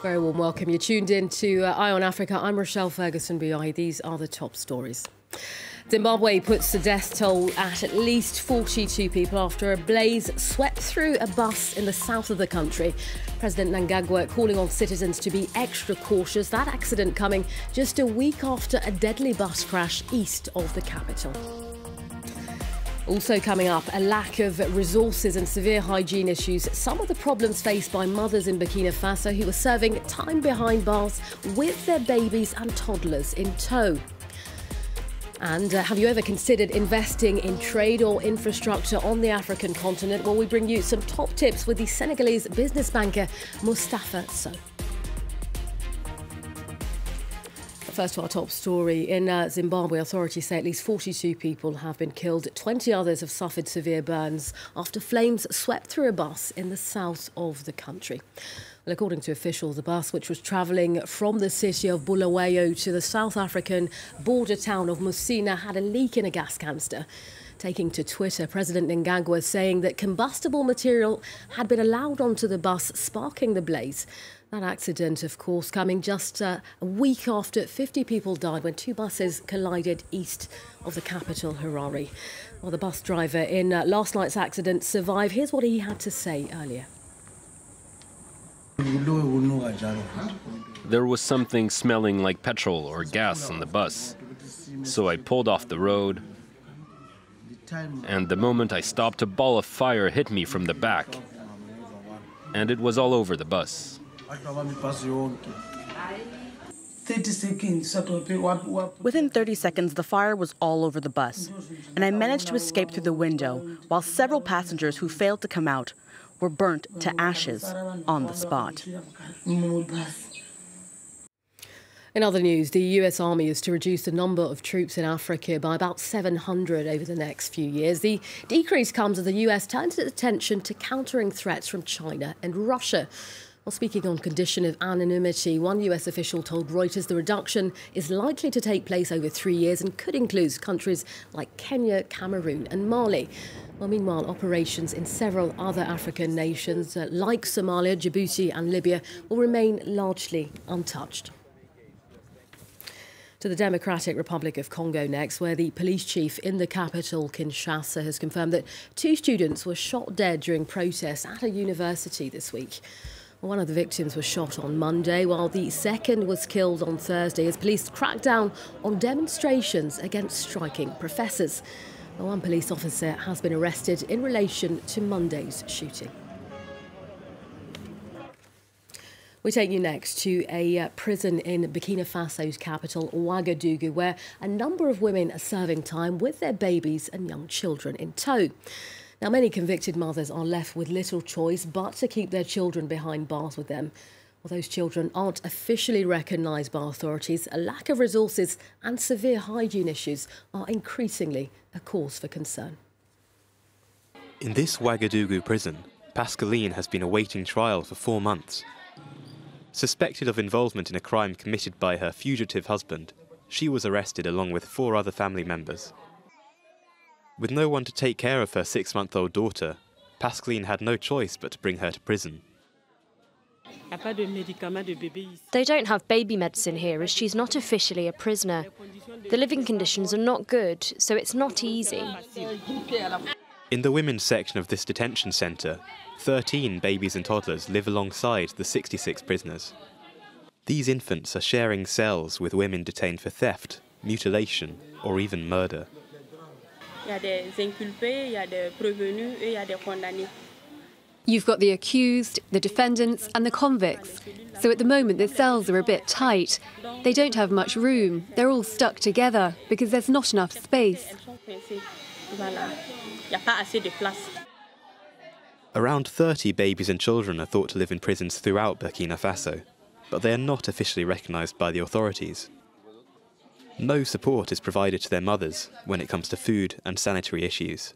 Very warm welcome. You're tuned in to Eye on Africa. I'm Rochelle Ferguson-Bui. These are the top stories. Zimbabwe puts the death toll at least 42 people after a blaze swept through a bus in the south of the country. President Mnangagwa calling on citizens to be extra cautious. That accident coming just a week after a deadly bus crash east of the capital. Also coming up, a lack of resources and severe hygiene issues. Some of the problems faced by mothers in Burkina Faso who were serving time behind bars with their babies and toddlers in tow. And have you ever considered investing in trade or infrastructure on the African continent? Well, we bring you some top tips with the Senegalese business banker Moustapha Sow. First to our top story. In Zimbabwe, authorities say at least 42 people have been killed. 20 others have suffered severe burns after flames swept through a bus in the south of the country. Well, according to officials, the bus, which was travelling from the city of Bulawayo to the South African border town of Musina, had a leak in a gas canister. Taking to Twitter, President Mnangagwa saying that combustible material had been allowed onto the bus, sparking the blaze. That accident, of course, coming just a week after 50 people died when two buses collided east of the capital, Harare. Well, the bus driver in last night's accident survived. Here's what he had to say earlier. There was something smelling like petrol or gas on the bus, so I pulled off the road, and the moment I stopped, a ball of fire hit me from the back, and it was all over the bus. 30 seconds. Within 30 seconds, the fire was all over the bus, and I managed to escape through the window, while several passengers who failed to come out were burnt to ashes on the spot. In other news, the US Army is to reduce the number of troops in Africa by about 700 over the next few years. The decrease comes as the US turns its attention to countering threats from China and Russia. Well, speaking on condition of anonymity, one US official told Reuters the reduction is likely to take place over 3 years and could include countries like Kenya, Cameroon and Mali. Well, meanwhile, operations in several other African nations like Somalia, Djibouti and Libya will remain largely untouched. To the Democratic Republic of Congo next, where the police chief in the capital, Kinshasa, has confirmed that 2 students were shot dead during protests at a university this week. One of the victims was shot on Monday, while the second was killed on Thursday as police cracked down on demonstrations against striking professors. One police officer has been arrested in relation to Monday's shooting. We take you next to a prison in Burkina Faso's capital, Ouagadougou, where a number of women are serving time with their babies and young children in tow. Now, many convicted mothers are left with little choice but to keep their children behind bars with them. Well, those children aren't officially recognised by authorities. A lack of resources and severe hygiene issues are increasingly a cause for concern. In this Ouagadougou prison, Pascaline has been awaiting trial for 4 months. Suspected of involvement in a crime committed by her fugitive husband, she was arrested along with 4 other family members. With no one to take care of her 6-month-old daughter, Pascaline had no choice but to bring her to prison. They don't have baby medicine here as she's not officially a prisoner. The living conditions are not good, so it's not easy. In the women's section of this detention centre, 13 babies and toddlers live alongside the 66 prisoners. These infants are sharing cells with women detained for theft, mutilation, or even murder. You've got the accused, the defendants and the convicts. So at the moment the cells are a bit tight. They don't have much room. They're all stuck together because there's not enough space. Around 30 babies and children are thought to live in prisons throughout Burkina Faso, but they are not officially recognised by the authorities. No support is provided to their mothers when it comes to food and sanitary issues.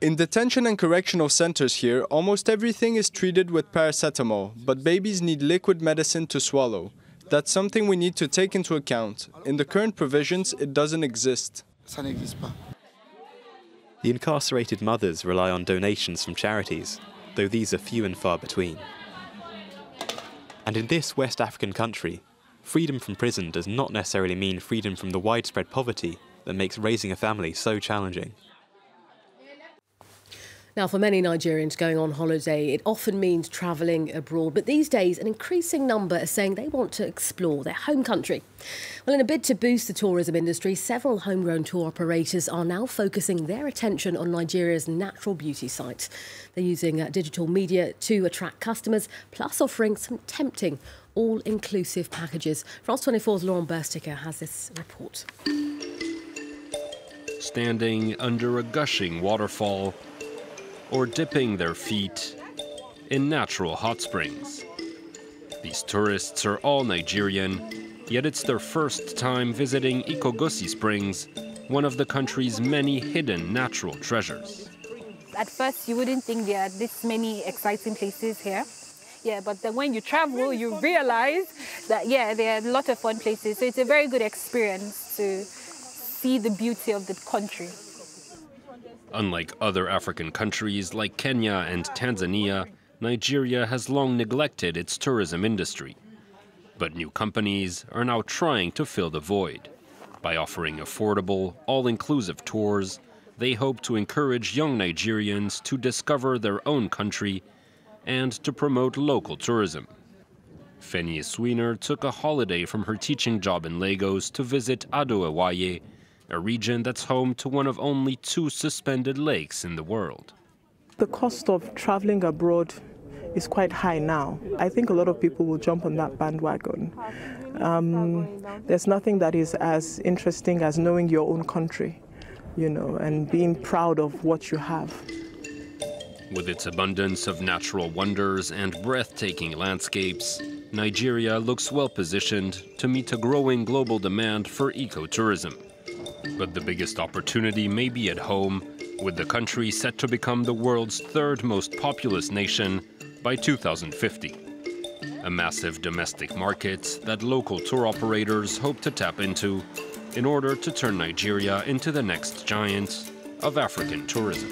In detention and correctional centers here, almost everything is treated with paracetamol, but babies need liquid medicine to swallow. That's something we need to take into account. In the current provisions, it doesn't exist. The incarcerated mothers rely on donations from charities, though these are few and far between. And in this West African country, freedom from prison does not necessarily mean freedom from the widespread poverty that makes raising a family so challenging. Now, for many Nigerians going on holiday, it often means travelling abroad. But these days, an increasing number are saying they want to explore their home country. Well, in a bid to boost the tourism industry, several homegrown tour operators are now focusing their attention on Nigeria's natural beauty sites. They're using digital media to attract customers, plus offering some tempting all-inclusive packages. France 24's Laurent Bersticker has this report. Standing under a gushing waterfall, or dipping their feet in natural hot springs. These tourists are all Nigerian, yet it's their first time visiting Ikogosi Springs, one of the country's many hidden natural treasures. At first, you wouldn't think there are this many exciting places here. Yeah, but then when you travel, you realize that, yeah, there are a lot of fun places. So it's a very good experience to see the beauty of the country. Unlike other African countries like Kenya and Tanzania, Nigeria has long neglected its tourism industry. But new companies are now trying to fill the void. By offering affordable, all-inclusive tours, they hope to encourage young Nigerians to discover their own country and to promote local tourism. Feni Sweener took a holiday from her teaching job in Lagos to visit Ado-Ewaye, a region that's home to one of only 2 suspended lakes in the world. The cost of traveling abroad is quite high now. I think a lot of people will jump on that bandwagon. There's nothing that is as interesting as knowing your own country, you know, and being proud of what you have. With its abundance of natural wonders and breathtaking landscapes, Nigeria looks well positioned to meet a growing global demand for ecotourism. But the biggest opportunity may be at home, with the country set to become the world's 3rd most populous nation by 2050. A massive domestic market that local tour operators hope to tap into in order to turn Nigeria into the next giant of African tourism.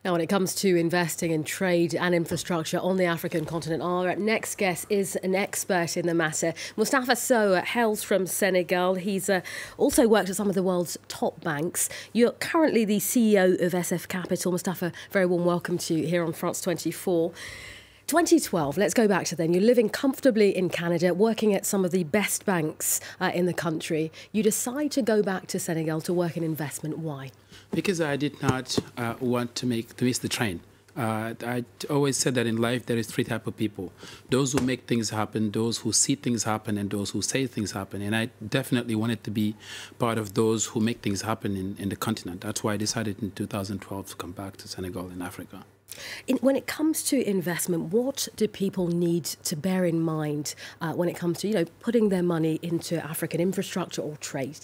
Now, when it comes to investing in trade and infrastructure on the African continent, our next guest is an expert in the matter. Moustapha Sow hails from Senegal. He's also worked at some of the world's top banks. You're currently the CEO of SF Capital. Moustapha, very warm welcome to you here on France 24. 2012, let's go back to then. You're living comfortably in Canada, working at some of the best banks in the country. You decide to go back to Senegal to work in investment. Why? Because I did not want to miss the train. I always said that in life there is 3 types of people: those who make things happen, those who see things happen, and those who say things happen. And I definitely wanted to be part of those who make things happen in the continent. That's why I decided in 2012 to come back to Senegal in Africa. When it comes to investment, what do people need to bear in mind when it comes to, you know, putting their money into African infrastructure or trade?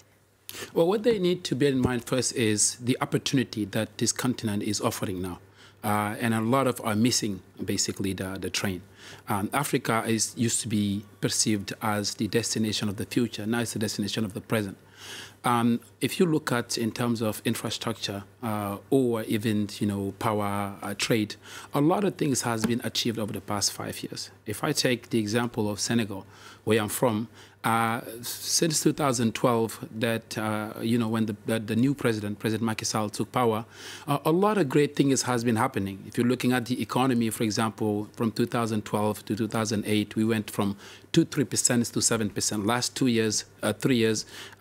Well, what they need to bear in mind first is the opportunity that this continent is offering now. And a lot of are missing, basically, the train. Africa used to be perceived as the destination of the future. Now it's the destination of the present. If you look at in terms of infrastructure or even, you know, power, trade, a lot of things has been achieved over the past 5 years. If I take the example of Senegal, where I'm from, since 2012, that you know, when the new President Macky Sall, took power, a lot of great things has been happening. If you're looking at the economy, for example, from 2012 to 2008, we went from 2-3% to 7%. Last 3 years,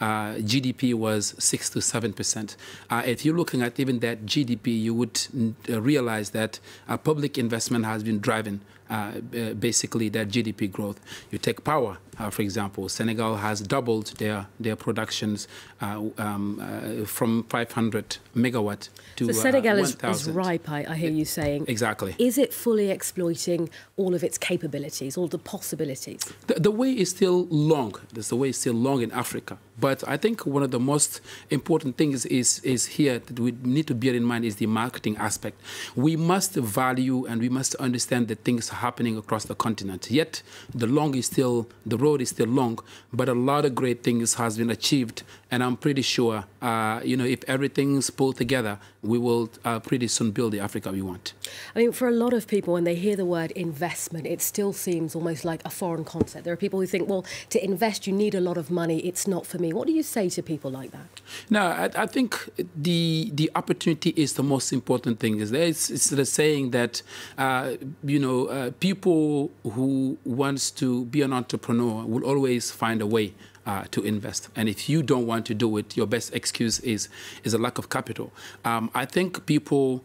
GDP was 6 to 7%. If you're looking at even that GDP, you would realize that public investment has been driving basically that GDP growth. You take power, for example, Senegal has doubled their productions from 500 megawatt to 1,000. So Senegal is ripe, I hear you saying. Exactly. Is it fully exploiting all of its capabilities, all the possibilities? The way is still long. The way is still long in Africa. But I think one of the most important things is here that we need to bear in mind is the marketing aspect. We must value and we must understand that things are happening across the continent. Yet the road is still long, but a lot of great things has been achieved, and I'm pretty sure, if everything's pulled together, we will pretty soon build the Africa we want. I mean, for a lot of people, when they hear the word investment, it still seems almost like a foreign concept. There are people who think, well, to invest, you need a lot of money. It's not for me. What do you say to people like that? No, I think the opportunity is the most important thing. It's the saying that, people who wants to be an entrepreneur will always find a way to invest. And if you don't want to do it, your best excuse is a lack of capital. I think people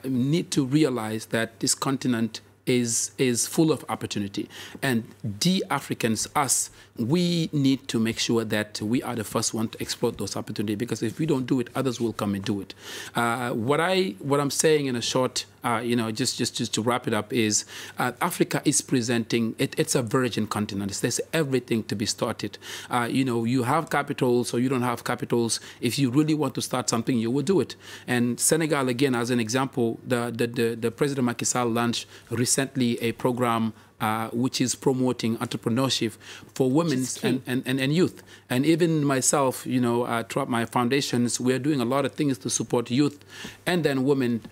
need to realize that this continent is full of opportunity. And the Africans, us, we need to make sure that we are the first one to exploit those opportunities, because if we don't do it, others will come and do it. What I'm saying in a short, just to wrap it up is Africa is presenting, it's a virgin continent. There's everything to be started. You have capitals or you don't have capitals. If you really want to start something, you will do it. And Senegal, again, as an example, the President Macky Sall launched recently a program which is promoting entrepreneurship for women and youth. And even myself, throughout my foundations, we are doing a lot of things to support youth and then women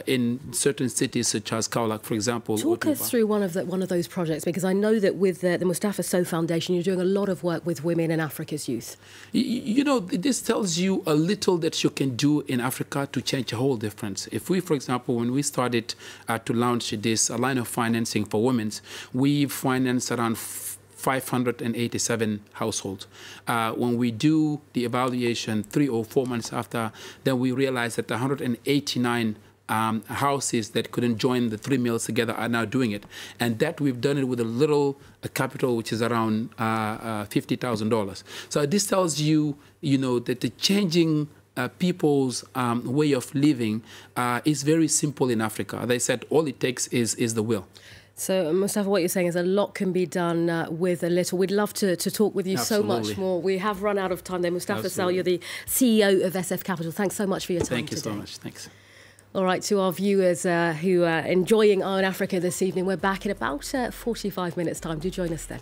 in certain cities such as Kaolack, for example. Talk us through one of those projects, because I know that with the Moustapha Sow Foundation, you're doing a lot of work with women and Africa's youth. This tells you a little that you can do in Africa to change a whole difference. If we, for example, when we started to launch this line of financing for women, we financed around 587 households. When we do the evaluation 3 or 4 months after, then we realize that 189 houses that couldn't join the 3 meals together are now doing it. And that we've done it with a little capital, which is around $50,000. So this tells you, that the changing people's way of living is very simple in Africa. As I said, all it takes is the will. So, Moustapha, what you're saying is a lot can be done with a little. We'd love to talk with you Absolutely. so much more. We have run out of time there. Moustapha Sow, you're the CEO of SF Capital. Thanks so much for your time Thank you today. so much. Thanks. All right, to our viewers who are enjoying Eye on Africa this evening, we're back in about 45 minutes' time. Do join us then.